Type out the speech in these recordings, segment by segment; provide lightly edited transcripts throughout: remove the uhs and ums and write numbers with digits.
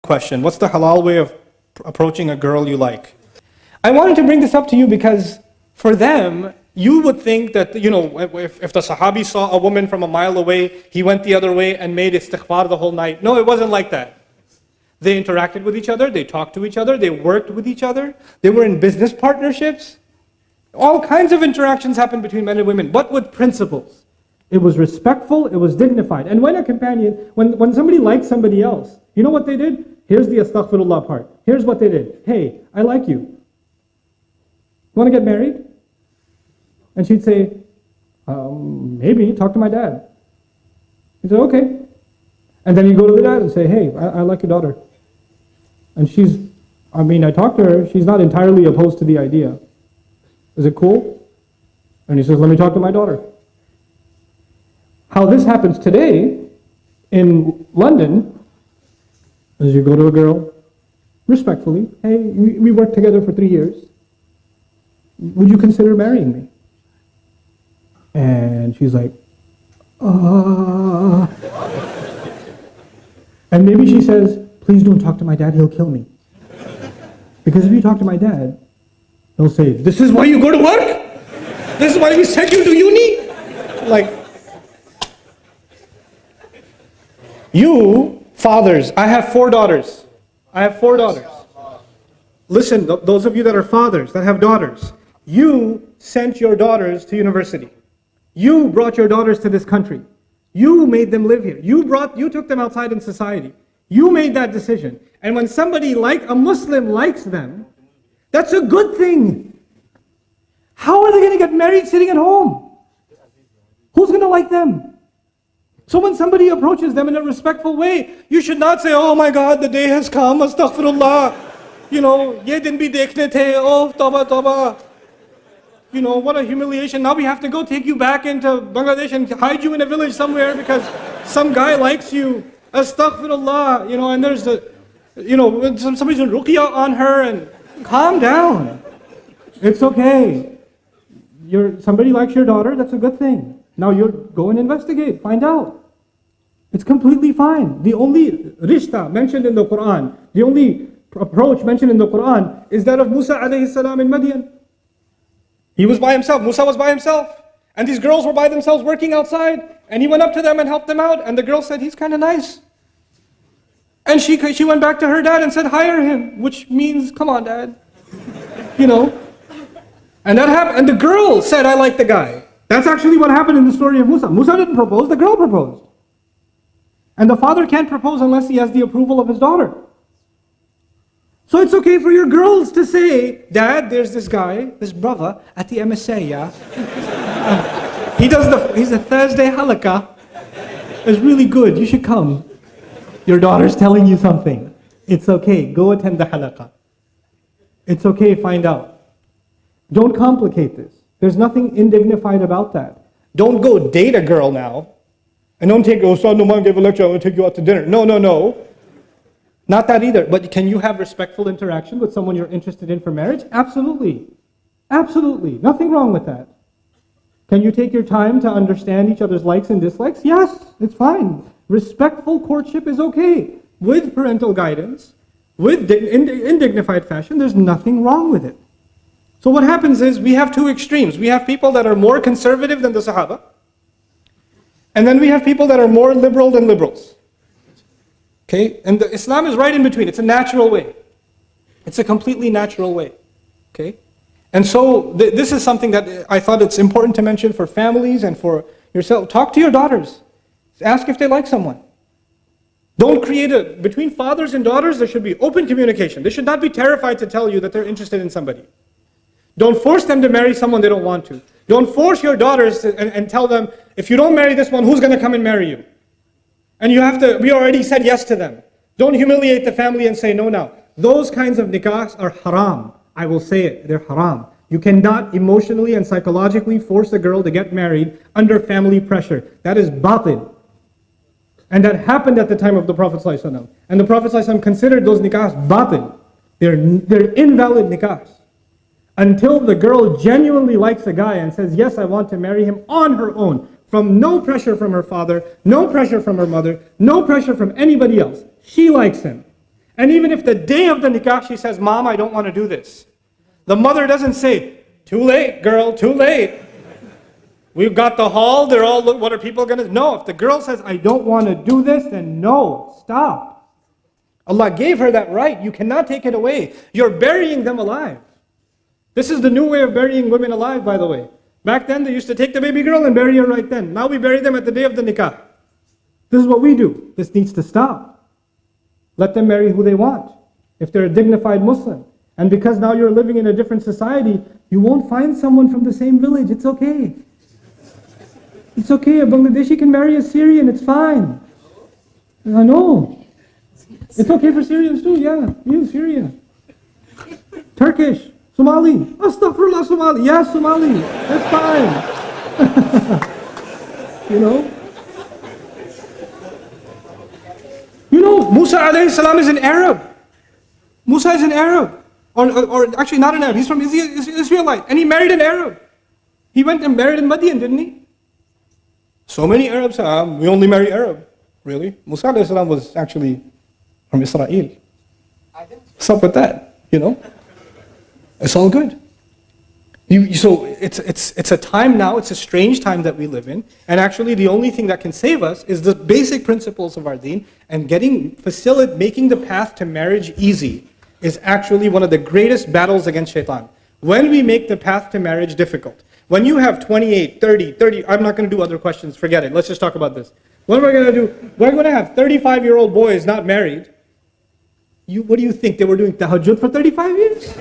question. What's the halal way of approaching a girl you like? I wanted to bring this up to you because for them, you would think that, if the Sahabi saw a woman from a mile away, he went the other way and made istighfar the whole night. No, it wasn't like that. They interacted with each other, they talked to each other, they worked with each other, they were in business partnerships. All kinds of interactions happened between men and women, but with principles. It was respectful, it was dignified. And when a companion, when somebody liked somebody else, you know what they did? Here's the astaghfirullah part. Here's what they did. Hey, I like you. Want to get married? And she'd say, maybe, talk to my dad. He'd say, okay. And then you go to the dad and say, hey, I like your daughter. And I talked to her, she's not entirely opposed to the idea. Is it cool? And he says, let me talk to my daughter. How this happens today in London is you go to a girl, respectfully, hey, we worked together for 3 years. Would you consider marrying me? And she's like, And maybe she says, please don't talk to my dad, he'll kill me. Because if you talk to my dad, he'll say, this is why you go to work? This is why we sent you to uni? You, fathers, I have 4 daughters. Listen, those of you that are fathers, that have daughters, you sent your daughters to university. You brought your daughters to this country. You made them live here. You took them outside in society. You made that decision. And when somebody a Muslim likes them, that's a good thing. How are they going to get married sitting at home? Who's going to like them? So when somebody approaches them in a respectful way, you should not say, oh my God, the day has come, astaghfirullah. Ye din bhi dekhne the, oh tawbah, tawbah. What a humiliation. Now we have to go take you back into Bangladesh and hide you in a village somewhere because some guy likes you. Astaghfirullah. And there's somebody's doing ruqya on her, and calm down. It's okay. Somebody likes your daughter, that's a good thing. Now you go and investigate, find out. It's completely fine. The only rishta mentioned in the Quran, the only approach mentioned in the Quran is that of Musa alayhi salam in Madian. He was by himself, Musa was by himself. And these girls were by themselves working outside. And he went up to them and helped them out. And the girl said, he's kind of nice. And she went back to her dad and said, hire him. Which means, come on, dad. And that happened. And the girl said, I like the guy. That's actually what happened in the story of Musa. Musa didn't propose, the girl proposed. And the father can't propose unless he has the approval of his daughter. So it's okay for your girls to say, Dad, there's this guy, this brother at the MSA, yeah? He's a Thursday halakah. It's really good, you should come. Your daughter's telling you something. It's okay, go attend the halakah. It's okay, find out. Don't complicate this. There's nothing indignified about that. Don't go date a girl now. And don't take, I Nouman gave a lecture, I'm going to take you out to dinner. No. Not that either. But can you have respectful interaction with someone you're interested in for marriage? Absolutely. Absolutely. Nothing wrong with that. Can you take your time to understand each other's likes and dislikes? Yes, it's fine. Respectful courtship is okay. With parental guidance, in dignified fashion, there's nothing wrong with it. So what happens is we have 2 extremes. We have people that are more conservative than the Sahaba. And then we have people that are more liberal than liberals. Okay, and Islam is right in between. It's a natural way. It's a completely natural way. Okay, and so this is something that I thought it's important to mention for families and for yourself. Talk to your daughters. Ask if they like someone. Don't create between fathers and daughters, there should be open communication. They should not be terrified to tell you that they're interested in somebody. Don't force them to marry someone they don't want to. Don't force your daughters and tell them, if you don't marry this one, who's going to come and marry you? And we already said yes to them. Don't humiliate the family and say no now. Those kinds of nikahs are haram. I will say it, they're haram. You cannot emotionally and psychologically force a girl to get married under family pressure. That is batil. And that happened at the time of the Prophet ﷺ. And the Prophet ﷺ considered those nikahs batil. They're invalid nikahs. Until the girl genuinely likes a guy and says, yes, I want to marry him on her own. From no pressure from her father, no pressure from her mother, no pressure from anybody else. She likes him. And even if the day of the nikah she says, Mom, I don't want to do this, the mother doesn't say, too late, girl, too late. We've got the hall, they're all, what are people going to... No, if the girl says, I don't want to do this, then no, stop. Allah gave her that right. You cannot take it away. You're burying them alive. This is the new way of burying women alive, by the way. Back then, they used to take the baby girl and bury her right then. Now we bury them at the day of the nikah. This is what we do. This needs to stop. Let them marry who they want, if they're a dignified Muslim. And because now you're living in a different society, you won't find someone from the same village. It's okay. It's okay, a Bangladeshi can marry a Syrian, it's fine. I know. It's okay for Syrians too, yeah. You, Syria. Turkish, Somali. Astaghfirullah, Somali. Yeah, Somali. That's fine. You know, Musa alayhi salam is an Arab. Musa is an Arab. Or actually not an Arab, he's from Israelite. And he married an Arab. He went and married in Madian, didn't he? So many Arabs, we only marry Arab. Really? Musa alayhi salam was actually from Israel. What's up with that? It's all good. So it's a time now, it's a strange time that we live in. And actually the only thing that can save us is the basic principles of our deen. And making the path to marriage easy is actually one of the greatest battles against shaitan. When we make the path to marriage difficult, when you have 28, 30, I'm not going to do other questions, forget it. Let's just talk about this. What am I going to do? We're going to have 35-year-old boys not married. What do you think? They were doing tahajjud for 35 years?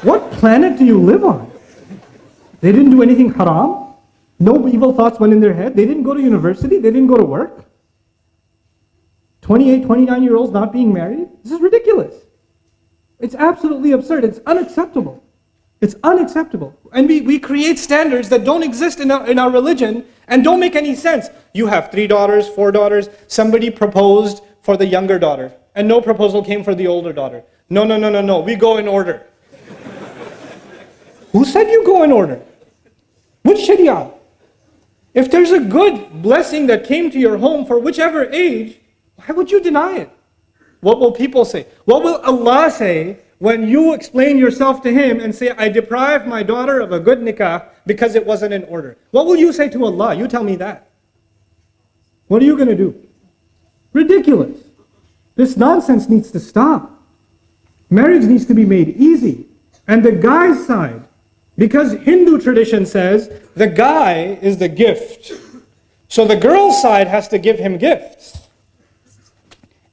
What planet do you live on? They didn't do anything haram. No evil thoughts went in their head. They didn't go to university. They didn't go to work. 28, 29-year-olds not being married? This is ridiculous. It's absolutely absurd. It's unacceptable. It's unacceptable. And we create standards that don't exist in our religion and don't make any sense. You have 3 daughters, 4 daughters. Somebody proposed for the younger daughter and no proposal came for the older daughter. No. We go in order. Who said you go in order? Which Sharia? If there's a good blessing that came to your home for whichever age, why would you deny it? What will people say? What will Allah say when you explain yourself to Him and say, I deprived my daughter of a good nikah because it wasn't in order? What will you say to Allah? You tell me that. What are you going to do? Ridiculous. This nonsense needs to stop. Marriage needs to be made easy. And the guy's side, because Hindu tradition says the guy is the gift. So the girl's side has to give him gifts.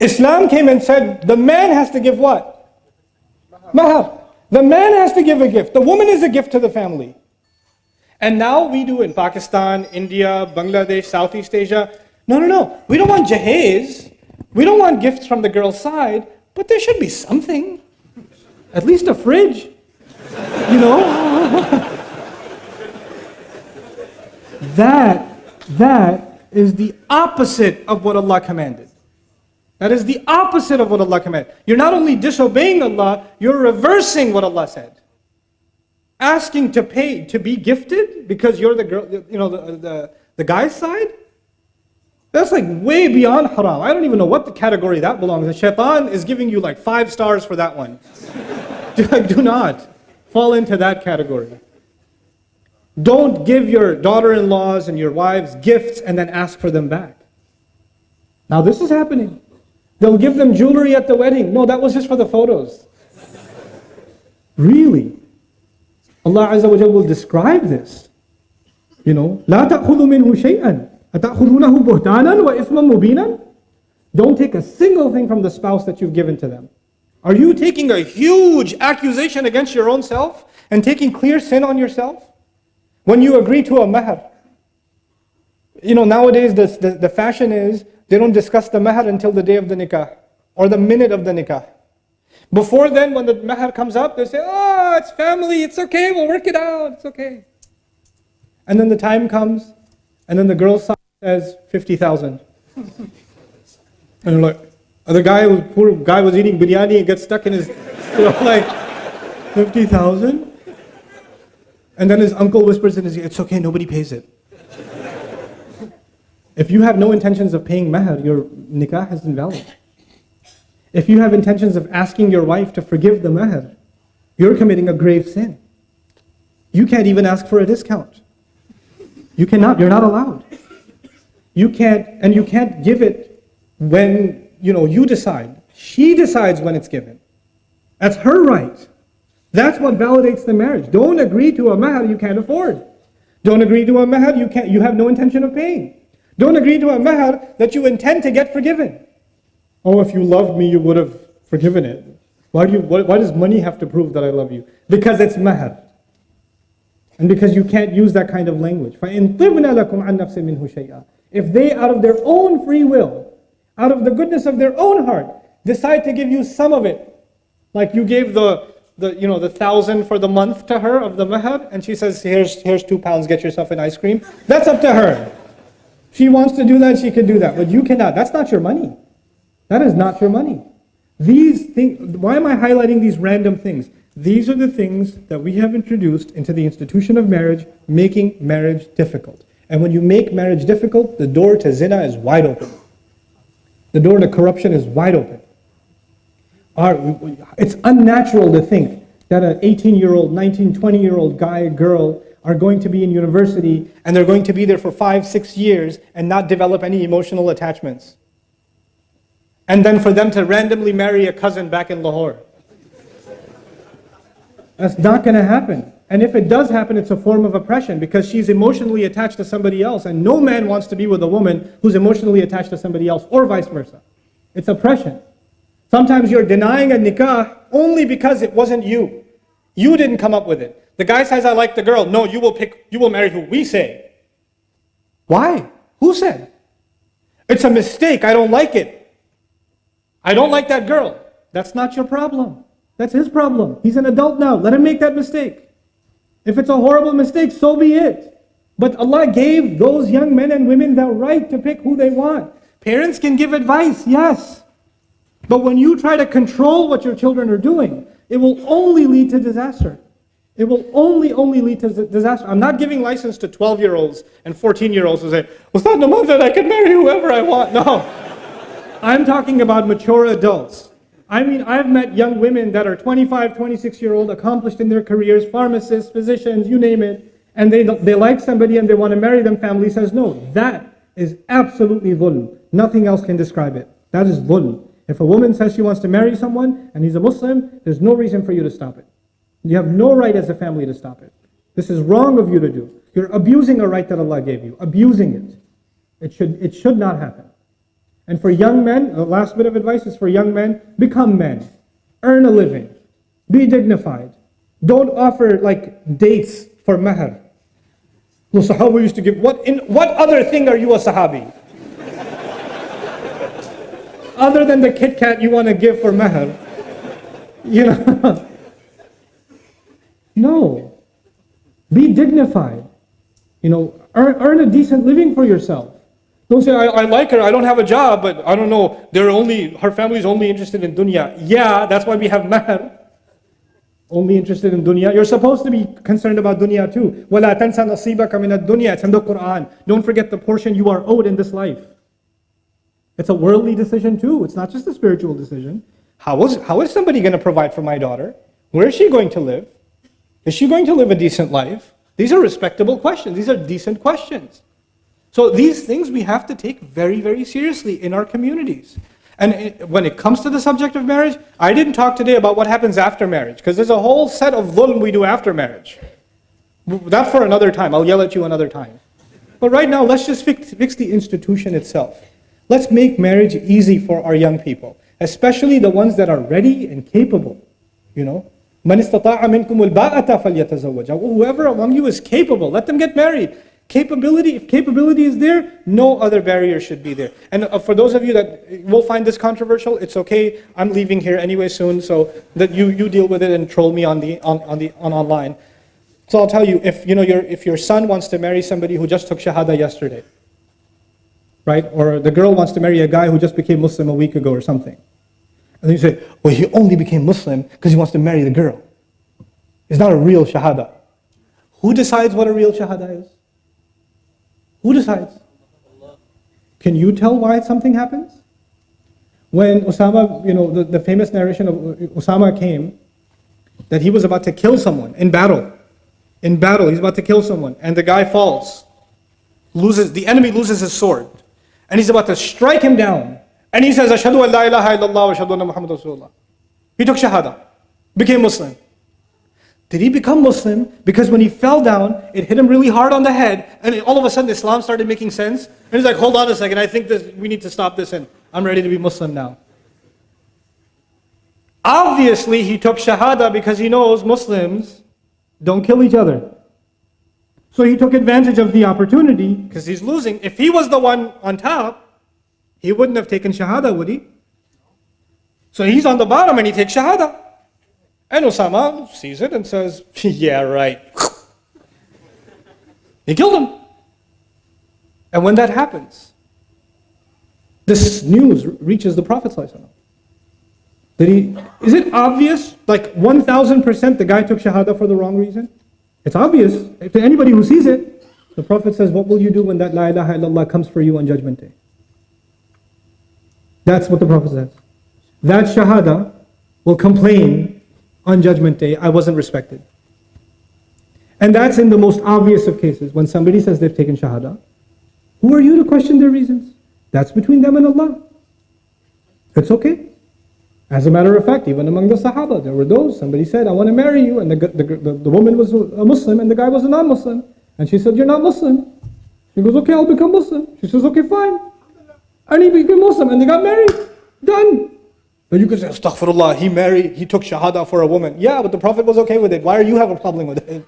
Islam came and said the man has to give what? Mahar. The man has to give a gift. The woman is a gift to the family. And now we do in Pakistan, India, Bangladesh, Southeast Asia. No. We don't want jahez. We don't want gifts from the girl's side, but there should be something. At least a fridge. That is the opposite of what Allah commanded. That is the opposite of what Allah commanded. You're not only disobeying Allah, you're reversing what Allah said. Asking to pay, to be gifted because you're the girl, the guy's side? That's like way beyond haram. I don't even know what the category that belongs in. Shaitan is giving you like 5 stars for that one. Do not fall into that category. Don't give your daughter-in-laws and your wives gifts and then ask for them back. Now this is happening. They'll give them jewelry at the wedding. No, that was just for the photos. Really? Allah Azza wa Jalla will describe this. لا تأخذوا منه شيئا أتأخذونه بهتانا وإثما مبينا. Don't take a single thing from the spouse that you've given to them. Are you taking a huge accusation against your own self and taking clear sin on yourself? When you agree to a mahar. Nowadays the fashion is they don't discuss the mahar until the day of the nikah or the minute of the nikah. Before then, when the mahar comes up, they say, oh, it's family, it's okay, we'll work it out, it's okay. And then the time comes, and then the girl's side says 50,000. And you're like, poor guy was eating biryani and gets stuck in his, 50,000? And then his uncle whispers in his ear, it's okay, nobody pays it. If you have no intentions of paying mahr, your nikah is invalid. If you have intentions of asking your wife to forgive the mahr, you're committing a grave sin. You can't even ask for a discount. You cannot, you're not allowed. You can't give it when, you decide. She decides when it's given. That's her right. That's what validates the marriage. Don't agree to a mahr you can't afford. Don't agree to a mahr you have no intention of paying. Don't agree to a mahr that you intend to get forgiven. Oh, if you loved me, you would have forgiven it. Why does money have to prove that I love you? Because it's mahr. And because you can't use that kind of language. فَإِن طِبْنَ لَكُمْ عَنْ نَفْسٍ مِّنْهُ شَيْئًا. If they, out of their own free will, out of the goodness of their own heart, decide to give you some of it, like you gave the 1,000 for the month to her of the mahr, and she says, here's £2, get yourself an ice cream. That's up to her. She wants to do that, she can do that, but you cannot. That's not your money. That is not your money. These things, why am I highlighting these random things? These are the things that we have introduced into the institution of marriage, making marriage difficult. And when you make marriage difficult, the door to zina is wide open. The door to corruption is wide open. It's unnatural to think that an 18-year-old, 19, 20-year-old guy, girl are going to be in university and they're going to be there for 5-6 years and not develop any emotional attachments. And then for them to randomly marry a cousin back in Lahore. That's not going to happen. And if it does happen, it's a form of oppression because she's emotionally attached to somebody else, and no man wants to be with a woman who's emotionally attached to somebody else, or vice versa. It's oppression. Sometimes you're denying a nikah only because it wasn't you. You didn't come up with it. The guy says, I like the girl. No, you will marry who we say. Why? Who said? It's a mistake. I don't like it. I don't like that girl. That's not your problem. That's his problem. He's an adult now. Let him make that mistake. If it's a horrible mistake, so be it. But Allah gave those young men and women the right to pick who they want. Parents can give advice, yes. But when you try to control what your children are doing, it will only lead to disaster. It will only lead to disaster. I'm not giving license to 12-year-olds and 14-year-olds who say, well, it's not no that I can marry whoever I want. No. I'm talking about mature adults. I mean, I've met young women that are 25, 26-year-old, accomplished in their careers, pharmacists, physicians, you name it, and they like somebody and they want to marry them. Family says no. That is absolutely dhulm. Nothing else can describe it. That is dhulm. If a woman says she wants to marry someone and he's a Muslim, there's no reason for you to stop it. You have no right as a family to stop it. This is wrong of you to do. You're abusing a right that Allah gave you. Abusing it. It should not happen. And for young men, the last bit of advice is for young men, become men. Earn a living. Be dignified. Don't offer dates for mahr. The Sahaba used to give, what other thing are you a Sahabi? Other than the Kit Kat you want to give for mahr. No. Be dignified. Earn a decent living for yourself. Don't say, I like her, I don't have a job, but I don't know, her family's only interested in dunya. Yeah, that's why we have mahr. Only interested in dunya. You're supposed to be concerned about dunya too. وَلَا تَنْسَ نَصِيبَكَ مِنَ الدُّنْيَا. It's in the Quran. Don't forget the portion you are owed in this life. It's a worldly decision too. It's not just a spiritual decision. How is somebody going to provide for my daughter? Where is she going to live? Is she going to live a decent life? These are respectable questions. These are decent questions. So these things we have to take very, very seriously in our communities. And when it comes to the subject of marriage, I didn't talk today about what happens after marriage, because there's a whole set of dhulm we do after marriage. That for another time. I'll yell at you another time. But right now, let's just fix the institution itself. Let's make marriage easy for our young people, especially the ones that are ready and capable. مَنِ اسْتَطَاعَ مِنْكُمُ الْبَاءَةَ فَلْيَتَزَوَّجْ. Whoever among you is capable, let them get married. If capability is there, no other barrier should be there. And for those of you that will find this controversial, it's okay. I'm leaving here anyway soon, so that you deal with it and troll me on online. So I'll tell you, if your son wants to marry somebody who just took shahada yesterday, right? Or the girl wants to marry a guy who just became Muslim a week ago or something. And then you say, well, he only became Muslim because he wants to marry the girl. It's not a real shahada. Who decides what a real shahada is? Who decides? Can you tell why something happens? When Usama, the famous narration of Usama came, that he was about to kill someone in battle. In battle, he's about to kill someone, and the guy falls. The enemy loses his sword. And he's about to strike him down. And he says, Ashhadu an la ilaha illallah wa ashhadu anna Muhammad Rasulullah. He took Shahada, became Muslim. Did he become Muslim? Because when he fell down, it hit him really hard on the head, and all of a sudden Islam started making sense. And he's like, hold on a second, I think we need to stop this, and I'm ready to be Muslim now. Obviously, he took Shahada because he knows Muslims don't kill each other. So he took advantage of the opportunity because he's losing. If he was the one on top, he wouldn't have taken Shahada, would he? So he's on the bottom and he takes Shahada. And Osama sees it and says, yeah, right. He killed him. And when that happens, this news reaches the Prophet ﷺ. Is it obvious, like 1000% the guy took Shahada for the wrong reason? It's obvious to anybody who sees it. The Prophet says, what will you do when that La ilaha illallah comes for you on Judgment Day? That's what the Prophet says. That Shahada will complain on Judgment Day, I wasn't respected. And that's in the most obvious of cases. When somebody says they've taken Shahada, who are you to question their reasons? That's between them and Allah. It's okay. As a matter of fact, even among the Sahaba, there were those, somebody said, I want to marry you, and the woman was a Muslim, and the guy was a non-Muslim. And she said, you're not Muslim. He goes, okay, I'll become Muslim. She says, okay, fine. And he became Muslim, and they got married. Done. But you could say, astaghfirullah, he took Shahada for a woman. Yeah, but the Prophet was okay with it. Why are you have a problem with it?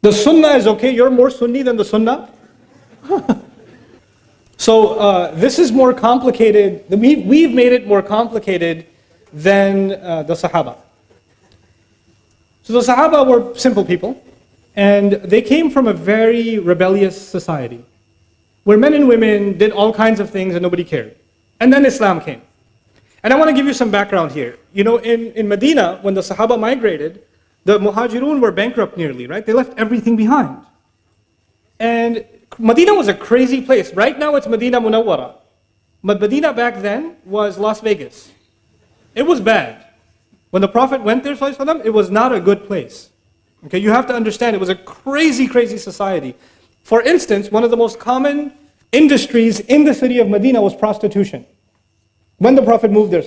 The Sunnah is okay. You're more Sunni than the Sunnah. So this is more complicated. We've made it more complicated than the Sahaba. So the Sahaba were simple people, and they came from a very rebellious society, where men and women did all kinds of things and nobody cared. And then Islam came. And I want to give you some background here. In Medina, when the Sahaba migrated, the Muhajirun were bankrupt nearly, right? They left everything behind. And Medina was a crazy place. Right now it's Medina Munawwara. But Medina back then was Las Vegas. It was bad. When the Prophet went there, it was not a good place. Okay, you have to understand, it was a crazy, crazy society. For instance, one of the most common industries in the city of Medina was prostitution. When the Prophet moved there,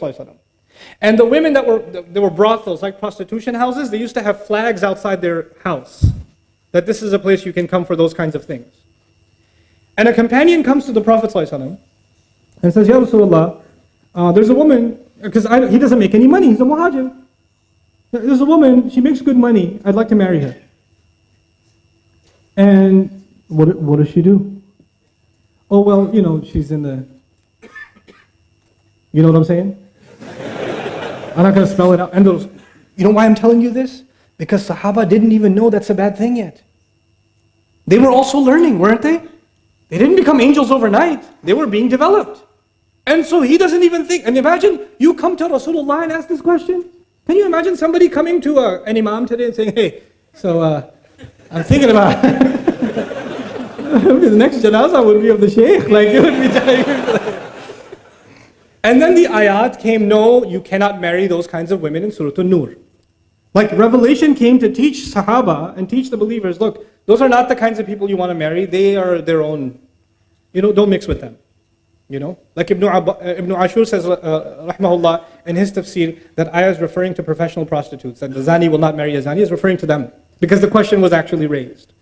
and the women there were brothels, like prostitution houses, they used to have flags outside their house, that this is a place you can come for those kinds of things. And a companion comes to the Prophet ﷺ and says, Ya Rasulullah, there's a woman, because he doesn't make any money, he's a muhajir. There's a woman, she makes good money, I'd like to marry her. And what does she do? Oh, well, she's in the... You know what I'm saying? I'm not going to spell it out. And you know why I'm telling you this? Because Sahaba didn't even know that's a bad thing yet. They were also learning, weren't they? They didn't become angels overnight. They were being developed. And so he doesn't even think. And imagine you come to Rasulullah and ask this question. Can you imagine somebody coming to an imam today and saying, hey, so I'm thinking about the next janazah would be of the sheikh. Like it would be And then the ayat came, no, you cannot marry those kinds of women in Surah An-Nur. Like Revelation came to teach Sahaba and teach the believers, look, those are not the kinds of people you want to marry. They are their own, don't mix with them. Like Ibn Ashur says, rahmahullah, in his tafsir, that ayah is referring to professional prostitutes, that the zani will not marry a zani is referring to them. Because the question was actually raised.